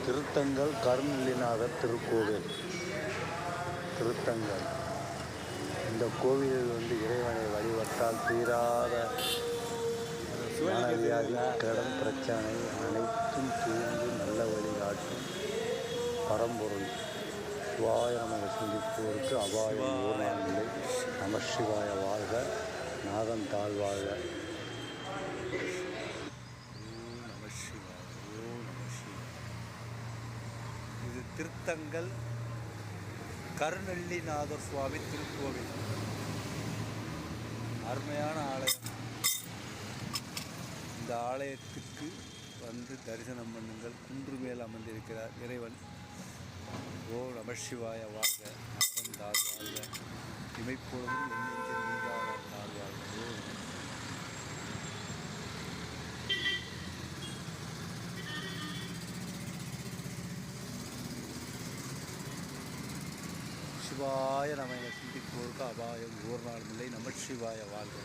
திருத்தங்கல் கருணலிநாதர் திருக்கோவில். திருத்தங்கல் இந்த கோவிலில் இறைவனை வழிபட்டால் தீராத மனவியாதி, கடன் பிரச்சனை அனைத்தும் தீர்ந்து நல்ல வழிகாட்டும் பரம்பொருள். சிவாய நமக சிந்திப்போருக்கு அபாயம் ஊர்நாளில்லை. நம சிவாய வாழ்க, நாதன் தாழ்வாழ்க. இது திருத்தங்கல் கருணலிநாதர் சுவாமி திருக்கோவில். அருமையான ஆலயம். இந்த ஆலயத்துக்கு தரிசனம் பண்ணுங்கள். குன்று மேல் அமர்ந்திருக்கிறார் இறைவன். ஓ நம சிவாய வாழ்க, நாதன் தாழ்வாழ்க. இமைப்பொழுதும் எண்ணெஞ்ச நீங்காத தாழ்வாழ்க. சிவாய நம சிந்திப்போருக்கு அபாயம் ஊர் நாள் இல்லை. நம சிவாய வாழ்க.